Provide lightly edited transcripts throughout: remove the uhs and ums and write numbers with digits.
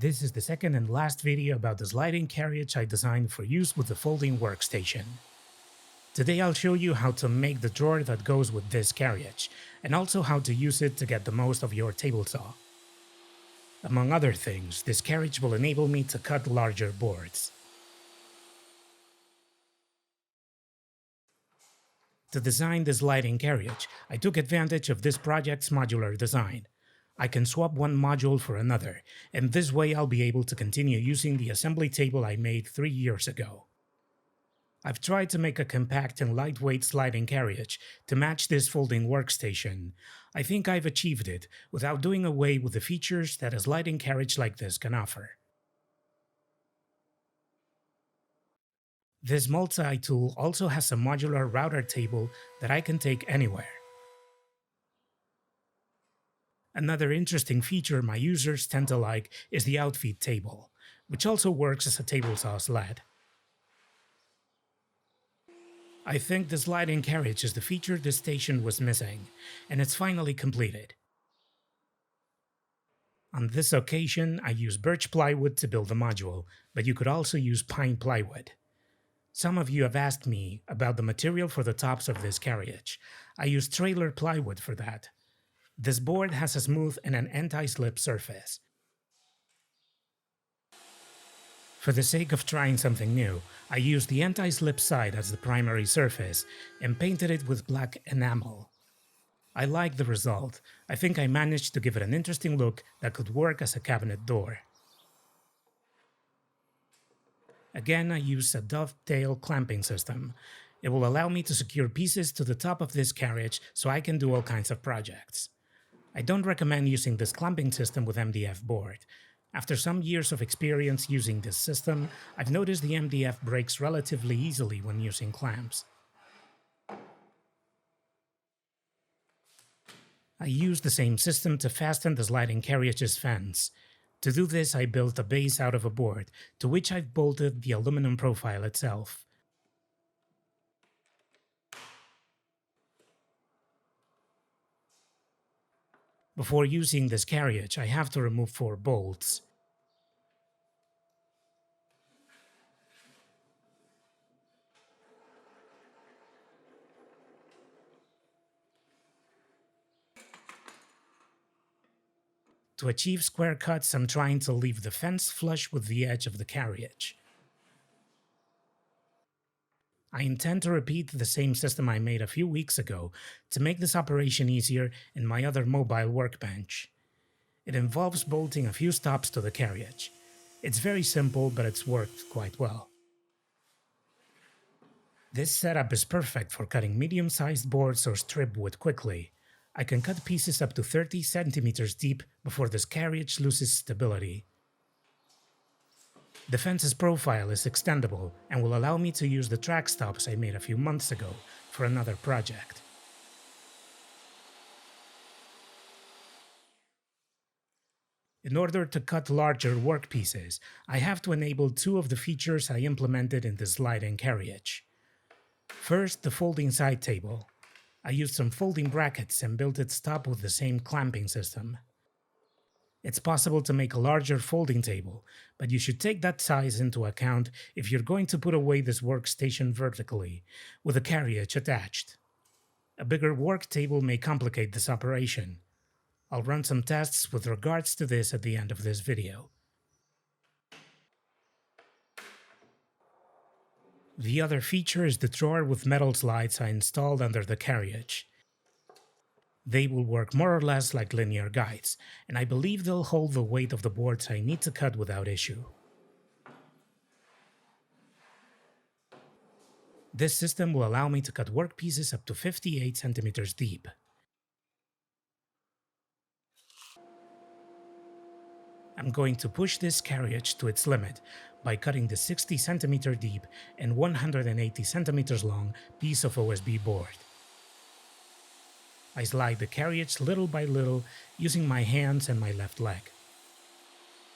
This is the second and last video about the sliding carriage I designed for use with the Folding Workstation. Today I'll show you how to make the drawer that goes with this carriage, and also how to use it to get the most of your table saw. Among other things, this carriage will enable me to cut larger boards. To design the sliding carriage, I took advantage of this project's modular design. I can swap one module for another, and this way I'll be able to continue using the assembly table I made 3 years ago. I've tried to make a compact and lightweight sliding carriage to match this folding workstation. I think I've achieved it without doing away with the features that a sliding carriage like this can offer. This multi-tool also has a modular router table that I can take anywhere. Another interesting feature my users tend to like is the outfeed table, which also works as a table saw sled. I think the sliding carriage is the feature this station was missing, and it's finally completed. On this occasion, I used birch plywood to build the module, but you could also use pine plywood. Some of you have asked me about the material for the tops of this carriage. I used trailer plywood for that. This board has a smooth and an anti-slip surface. For the sake of trying something new, I used the anti-slip side as the primary surface and painted it with black enamel. I like the result. I think I managed to give it an interesting look that could work as a cabinet door. Again, I used a dovetail clamping system. It will allow me to secure pieces to the top of this carriage so I can do all kinds of projects. I don't recommend using this clamping system with MDF board. After some years of experience using this system, I've noticed the MDF breaks relatively easily when using clamps. I used the same system to fasten the sliding carriage's fence. To do this, I built a base out of a board, to which I've bolted the aluminum profile itself. Before using this carriage, I have to remove 4 bolts. To achieve square cuts, I'm trying to leave the fence flush with the edge of the carriage. I intend to repeat the same system I made a few weeks ago to make this operation easier in my other mobile workbench. It involves bolting a few stops to the carriage. It's very simple, but it's worked quite well. This setup is perfect for cutting medium-sized boards or strip wood quickly. I can cut pieces up to 30 centimeters deep before this carriage loses stability. The fence's profile is extendable and will allow me to use the track stops I made a few months ago for another project. In order to cut larger workpieces, I have to enable 2 of the features I implemented in the sliding carriage. First, the folding side table. I used some folding brackets and built its top with the same clamping system. It's possible to make a larger folding table, but you should take that size into account if you're going to put away this workstation vertically, with a carriage attached. A bigger work table may complicate this operation. I'll run some tests with regards to this at the end of this video. The other feature is the drawer with metal slides I installed under the carriage. They will work more or less like linear guides, and I believe they'll hold the weight of the boards I need to cut without issue. This system will allow me to cut workpieces up to 58 centimeters deep. I'm going to push this carriage to its limit by cutting the 60 centimeter deep and 180 centimeters long piece of OSB board. I slide the carriage little by little using my hands and my left leg.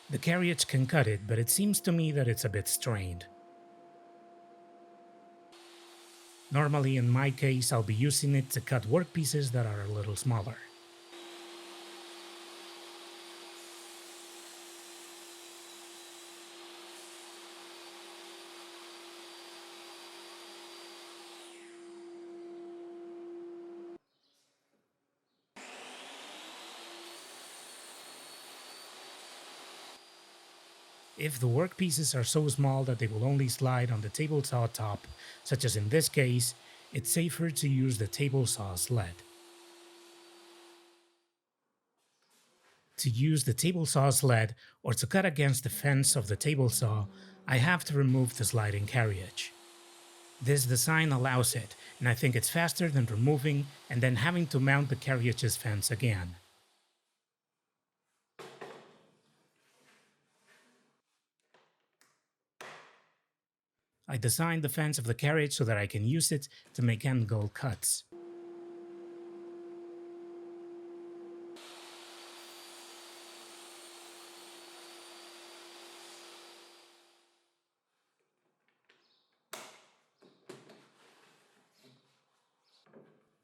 The carriage can cut it, but it seems to me that it's a bit strained. Normally, in my case, I'll be using it to cut workpieces that are a little smaller. If the workpieces are so small that they will only slide on the table saw top, such as in this case, it's safer to use the table saw sled. To use the table saw sled, or to cut against the fence of the table saw, I have to remove the sliding carriage. This design allows it, and I think it's faster than removing and then having to mount the carriage's fence again. I designed the fence of the carriage so that I can use it to make angle cuts.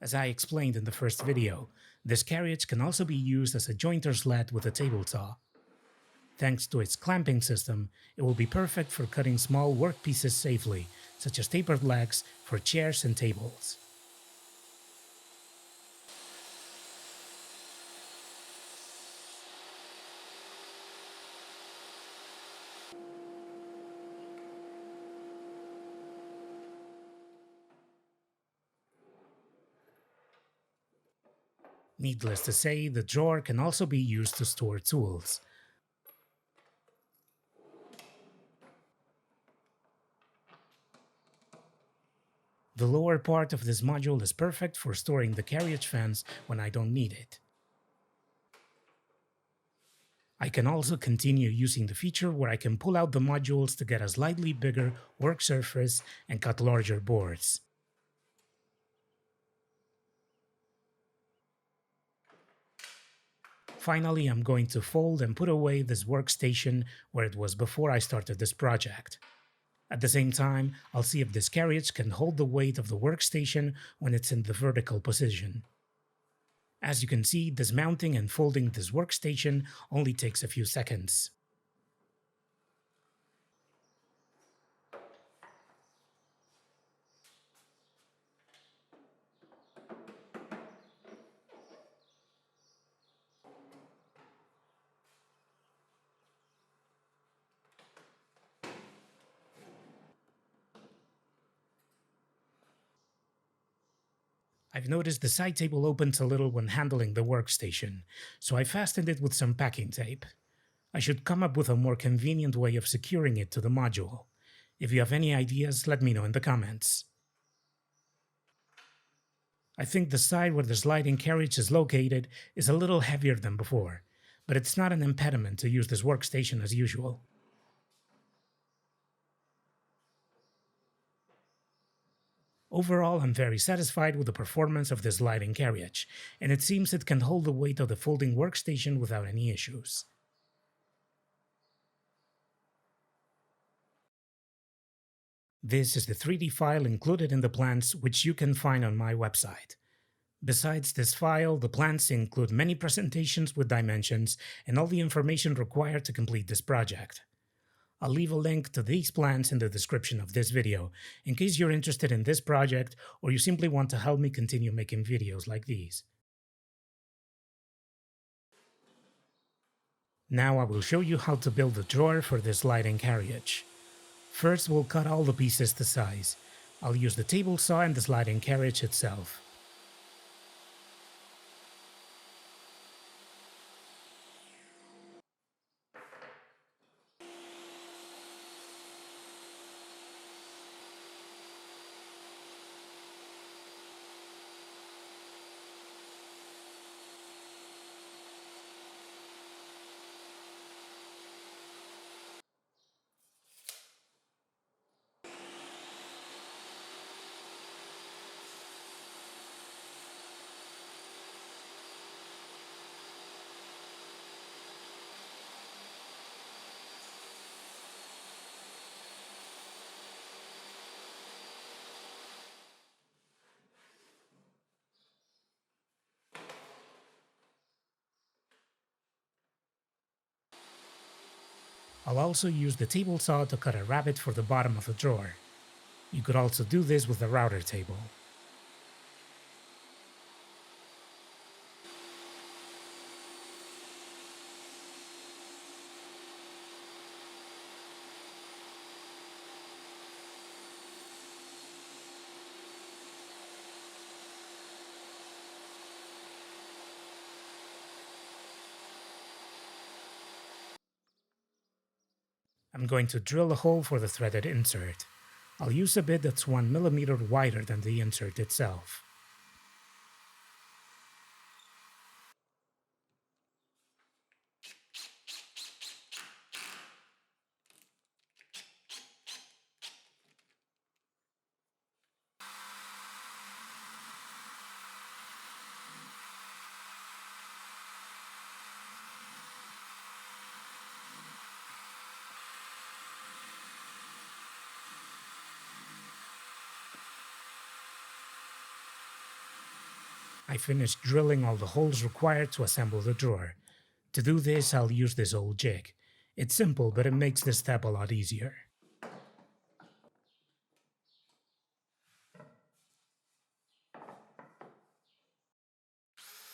As I explained in the first video, this carriage can also be used as a jointer sled with a table saw. Thanks to its clamping system, it will be perfect for cutting small workpieces safely, such as tapered legs for chairs and tables. Needless to say, the drawer can also be used to store tools. The lower part of this module is perfect for storing the carriage fence when I don't need it. I can also continue using the feature where I can pull out the modules to get a slightly bigger work surface and cut larger boards. Finally, I'm going to fold and put away this workstation where it was before I started this project. At the same time, I'll see if this carriage can hold the weight of the workstation when it's in the vertical position. As you can see, dismounting and folding this workstation only takes a few seconds. I've noticed the side table opens a little when handling the workstation, so I fastened it with some packing tape. I should come up with a more convenient way of securing it to the module. If you have any ideas, let me know in the comments. I think the side where the sliding carriage is located is a little heavier than before, but it's not an impediment to use this workstation as usual. Overall, I'm very satisfied with the performance of this sliding carriage, and it seems it can hold the weight of the folding workstation without any issues. This is the 3D file included in the plans, which you can find on my website. Besides this file, the plans include many presentations with dimensions and all the information required to complete this project. I'll leave a link to these plans in the description of this video, in case you're interested in this project or you simply want to help me continue making videos like these. Now I will show you how to build the drawer for this sliding carriage. First, we'll cut all the pieces to size. I'll use the table saw and the sliding carriage itself. I'll also use the table saw to cut a rabbet for the bottom of the drawer. You could also do this with a router table. I'm going to drill a hole for the threaded insert. I'll use a bit that's 1 millimeter wider than the insert itself. I finished drilling all the holes required to assemble the drawer. To do this, I'll use this old jig. It's simple, but it makes this step a lot easier.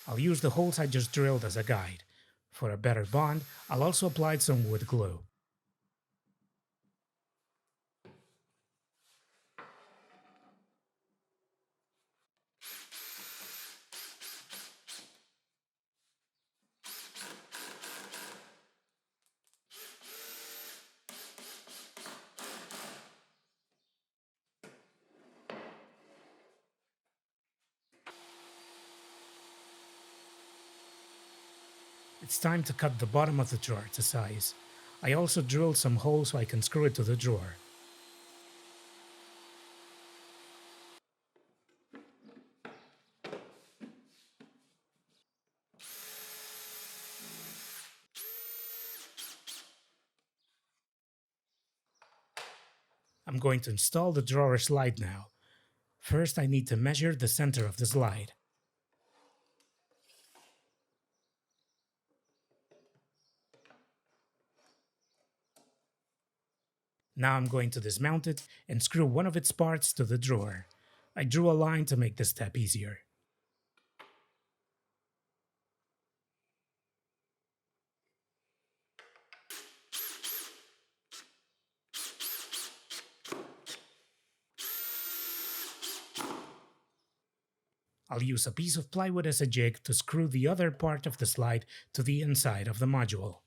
I'll use the holes I just drilled as a guide. For a better bond, I'll also apply some wood glue. It's time to cut the bottom of the drawer to size. I also drilled some holes so I can screw it to the drawer. I'm going to install the drawer slide now. First, I need to measure the center of the slide. Now I'm going to dismount it and screw one of its parts to the drawer. I drew a line to make this step easier. I'll use a piece of plywood as a jig to screw the other part of the slide to the inside of the module.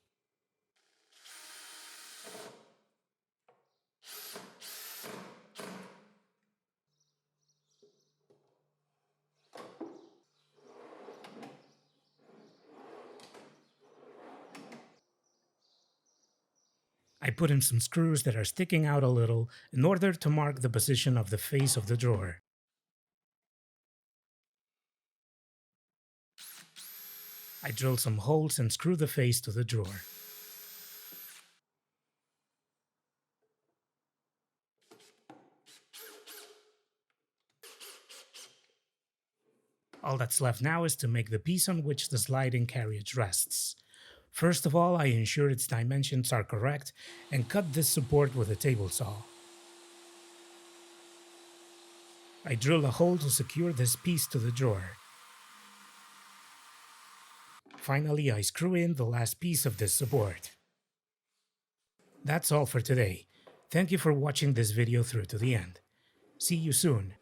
I put in some screws that are sticking out a little in order to mark the position of the face of the drawer. I drill some holes and screw the face to the drawer. All that's left now is to make the piece on which the sliding carriage rests. First of all, I ensure its dimensions are correct and cut this support with a table saw. I drill a hole to secure this piece to the drawer. Finally, I screw in the last piece of this support. That's all for today. Thank you for watching this video through to the end. See you soon.